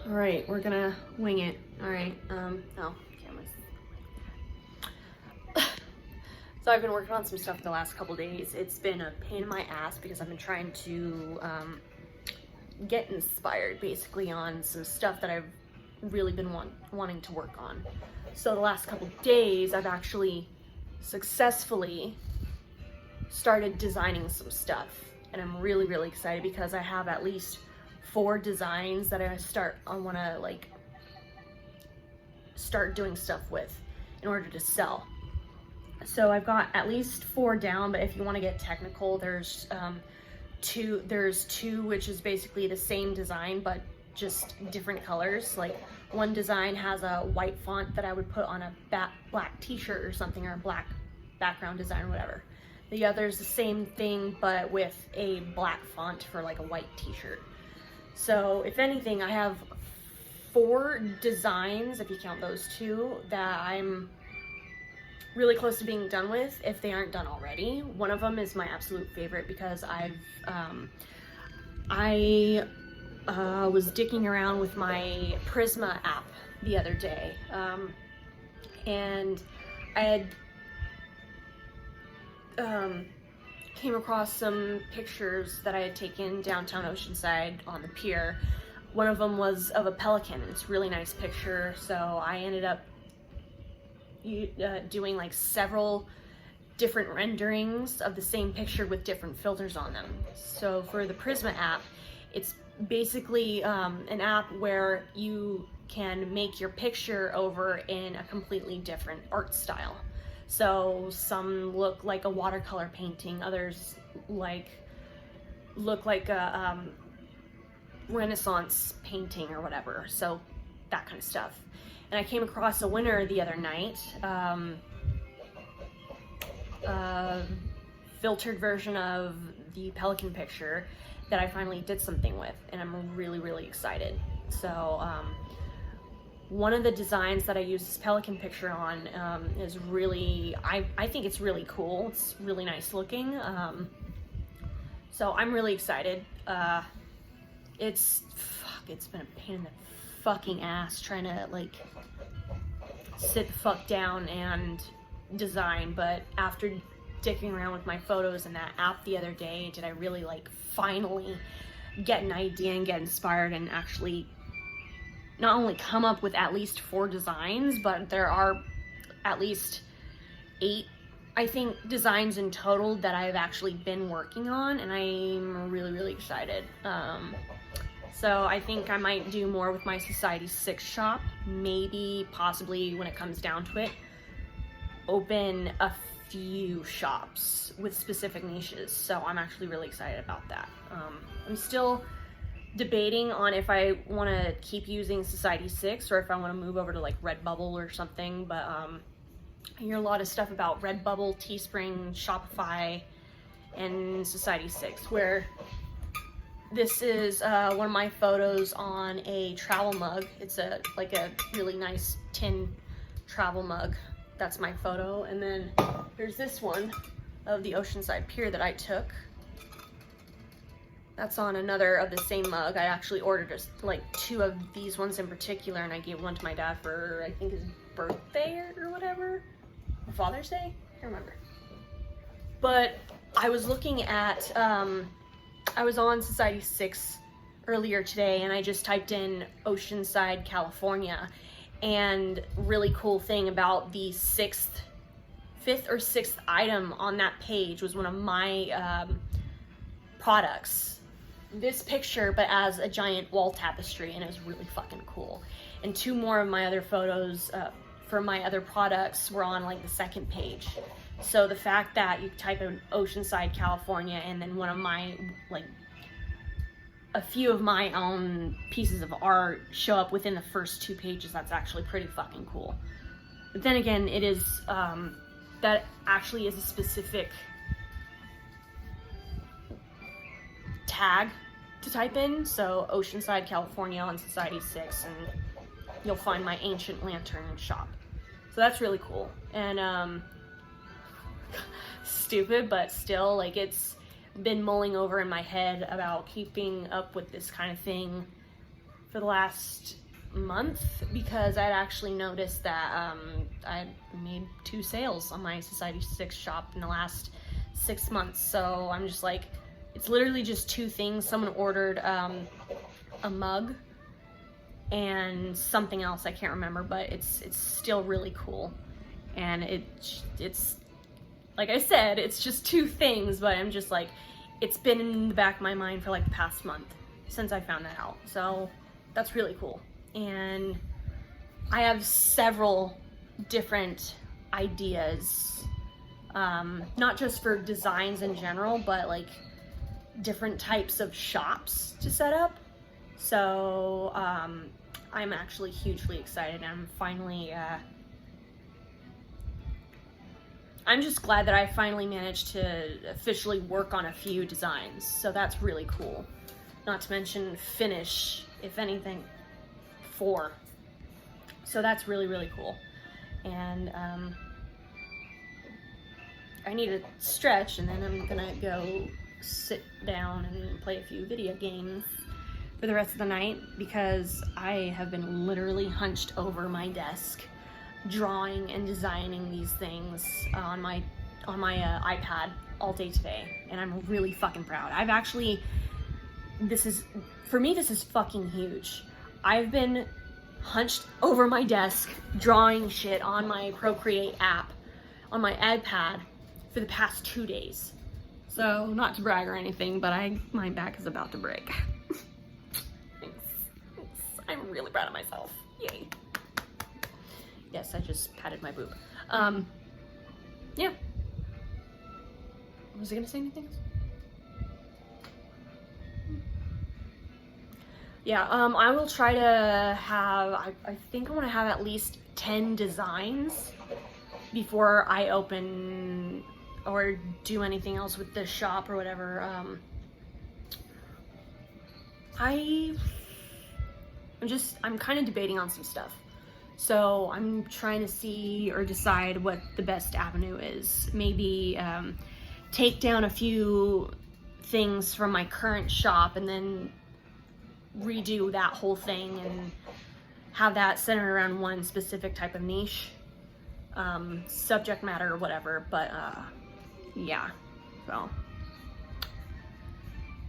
All right, we're gonna wing it. All right, oh, cameras. So I've been working on some stuff the last couple days. It's been a pain in my ass because I've been trying to get inspired basically on some stuff that I've really been wanting to work on. So the last couple days, I've actually successfully started designing some stuff, and I'm really, really excited because I have at least 4 designs that I want to like start doing stuff with in order to sell. So I've got at least 4 down, but if you want to get technical, there's two, which is basically the same design but just different colors. Like one design has a white font that I would put on a black t-shirt or something, or a black background design or whatever. The other's the same thing but with a black font for like a white t-shirt. So if anything, I have 4 designs, if you count those 2, that I'm really close to being done with, if they aren't done already. One of them is my absolute favorite because I was dicking around with my Prisma app the other day, and I had came across some pictures that I had taken downtown Oceanside on the pier. One of them was of a pelican. It's a really nice picture, so I ended up doing like several different renderings of the same picture with different filters on them. So for the Prisma app, it's basically an app where you can make your picture over in a completely different art style. So some look like a watercolor painting, others look like a Renaissance painting or whatever. So that kind of stuff. And I came across a winner the other night, filtered version of the pelican picture that I finally did something with, and I'm really, really excited. So one of the designs that I used this pelican picture on is really, I think it's really cool. It's really nice looking. So I'm really excited. It's been a pain in the fucking ass trying to like sit the fuck down and design, but after dicking around with my photos in that app the other day, did I really like finally get an idea and get inspired and actually not only come up with at least 4 designs, but there are at least 8, I think, designs in total that I've actually been working on, and I'm really, really excited. So I think I might do more with my Society 6 shop, maybe, possibly, when it comes down to it, open a few shops with specific niches. So I'm actually really excited about that. I'm still debating on if I want to keep using Society 6 or if I want to move over to like Redbubble or something, but I hear a lot of stuff about Redbubble, Teespring, Shopify, and Society 6, where this is one of my photos on a travel mug. It's like a really nice tin travel mug. That's my photo. And then there's this one of the Oceanside Pier that I took. That's on another of the same mug. I actually ordered just like 2 of these ones in particular, and I gave one to my dad for, I think, his birthday or whatever. Father's Day? I can't remember. But I was looking at, I was on Society 6 earlier today, and I just typed in Oceanside, California, and really cool thing about the 5th or 6th item on that page was one of my products. This picture, but as a giant wall tapestry, and it was really fucking cool. And 2 more of my other photos for my other products were on like the 2nd page. So the fact that you type in Oceanside, California, and then one of my, like, a few of my own pieces of art show up within the first 2 pages, that's actually pretty fucking cool. But then again, it is, that actually is a specific tag to type in. So Oceanside, California on Society 6, and you'll find my Ancient Lantern shop. So that's really cool. And stupid, but still, like, it's been mulling over in my head about keeping up with this kind of thing for the last month because I'd actually noticed that I made 2 sales on my Society 6 shop in the last 6 months. So I'm just like, it's literally just 2 things. Someone ordered a mug and something else I can't remember, but it's still really cool. And it's like I said, it's just 2 things, but I'm just like, it's been in the back of my mind for like the past month since I found that out. So that's really cool. And I have several different ideas, not just for designs in general, but like different types of shops to set up. So I'm actually hugely excited. I'm finally, I'm just glad that I finally managed to officially work on a few designs. So that's really cool. Not to mention finish, if anything, 4. So that's really, really cool. And I need to stretch, and then I'm gonna go sit down and play a few video games for the rest of the night because I have been literally hunched over my desk drawing and designing these things on my iPad all day today, and I'm really fucking proud. I've actually, for me this is fucking huge. I've been hunched over my desk drawing shit on my Procreate app on my iPad for the past 2 days. So, not to brag or anything, but my back is about to break. I'm really proud of myself. Yay. Yes, I just patted my boob. Yeah. Was I gonna say anything else? Yeah, I will try to have, I think I want to have at least 10 designs before I open or do anything else with the shop or whatever. I'm kind of debating on some stuff. So I'm trying to see or decide what the best avenue is. Maybe take down a few things from my current shop and then redo that whole thing and have that centered around one specific type of niche, subject matter or whatever. But yeah, so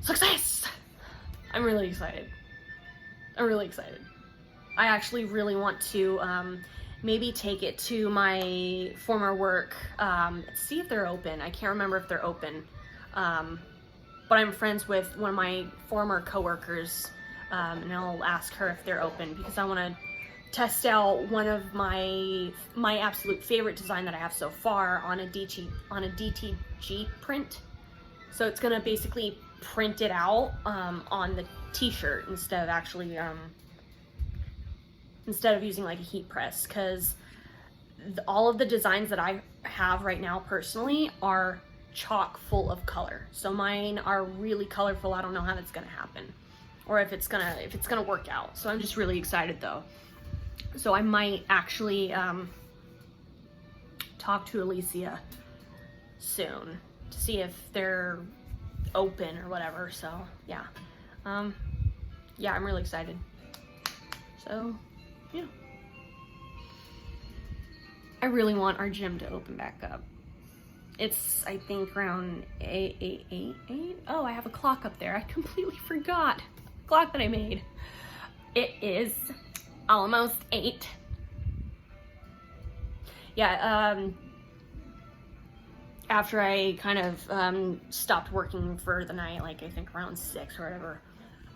success! I'm really excited. I actually really want to maybe take it to my former work, see if they're open. I can't remember if they're open, but I'm friends with one of my former coworkers, and I'll ask her if they're open because I want to test out one of my absolute favorite design that I have so far on a DTG print. So it's gonna basically print it out on the t-shirt instead of actually instead of using like a heat press, because all of the designs that I have right now personally are chock full of color. So mine are really colorful. I don't know how that's gonna happen or if it's gonna work out. So I'm just really excited though. So I might actually talk to Alicia soon to see if they're open or whatever. So yeah, yeah, I'm really excited. So yeah, I really want our gym to open back up. It's, I think, around 8. Oh, I have a clock up there. I completely forgot the clock that I made. It is almost 8. Yeah, after I kind of stopped working for the night, like I think around 6 or whatever,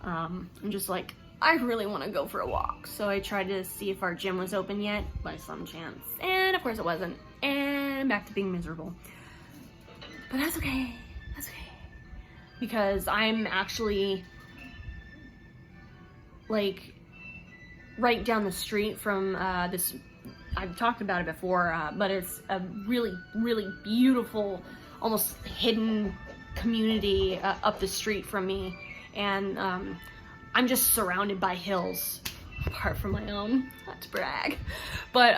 I'm just like, I really want to go for a walk. So I tried to see if our gym was open yet by some chance. And of course it wasn't. And back to being miserable. But that's okay. That's okay. Because I'm actually like right down the street from this, I've talked about it before, but it's a really, really beautiful, almost hidden community up the street from me. And I'm just surrounded by hills, apart from my own, not to brag. But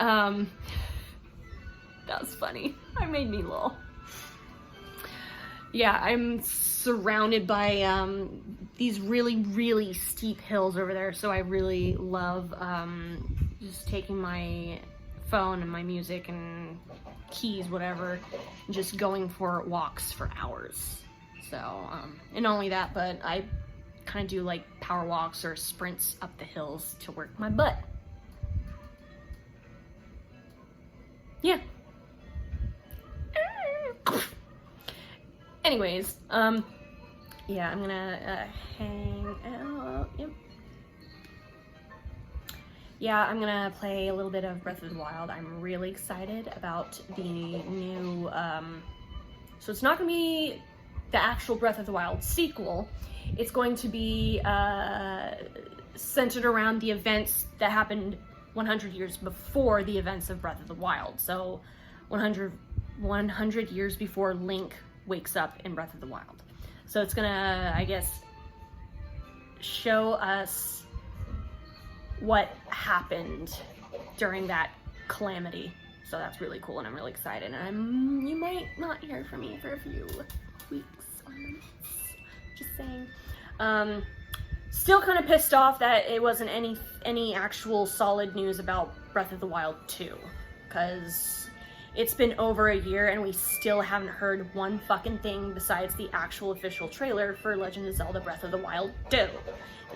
that was funny. I made me lol. Yeah, I'm surrounded by these really, really steep hills over there, so I really love just taking my phone and my music and keys, whatever, and just going for walks for hours. So, and not only that, but I kind of do like power walks or sprints up the hills to work my butt. Yeah. Anyways, yeah, I'm gonna hang out. Yep. Yeah, I'm gonna play a little bit of Breath of the Wild. I'm really excited about the new, so it's not gonna be the actual Breath of the Wild sequel. It's going to be centered around the events that happened 100 years before the events of Breath of the Wild. So 100 years before Link wakes up in Breath of the Wild. So it's gonna, I guess, show us what happened during that calamity. So that's really cool, and I'm really excited. And you might not hear from me for a few weeks or months. Just saying. Still kind of pissed off that it wasn't any actual solid news about Breath of the Wild 2, because it's been over a year and we still haven't heard one fucking thing besides the actual official trailer for Legend of Zelda Breath of the Wild 2. And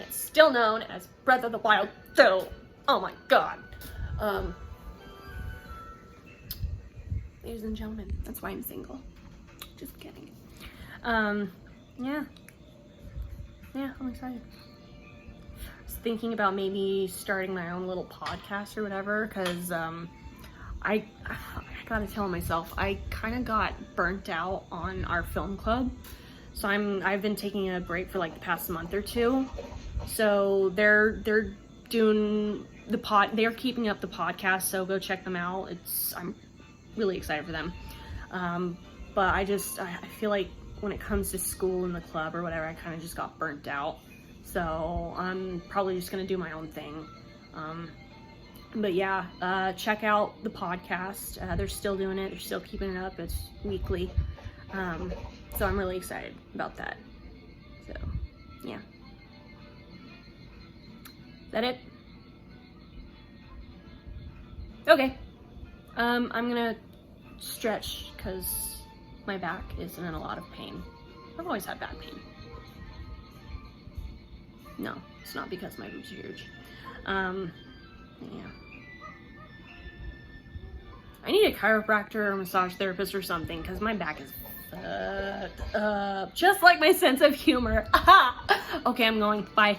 it's still known as Breath of the Wild 2. Oh my god. Ladies and gentlemen, that's why I'm single. Just kidding. Yeah. Yeah, I'm excited. I was thinking about maybe starting my own little podcast or whatever, because, I gotta tell myself, I kind of got burnt out on our film club. So I've been taking a break for like the past month or two. So they're doing they're keeping up the podcast, so go check them out. I'm really excited for them. But I feel like when it comes to school and the club or whatever, I kind of just got burnt out. So I'm probably just gonna do my own thing. But yeah, check out the podcast. They're still doing it. They're still keeping it up. It's weekly. So I'm really excited about that. So, yeah. Is that it? Okay. I'm gonna stretch because my back is in a lot of pain. I've always had back pain. No, it's not because my boobs are huge. Yeah. I need a chiropractor or massage therapist or something because my back is fucked up. Just like my sense of humor. Okay, I'm going. Bye.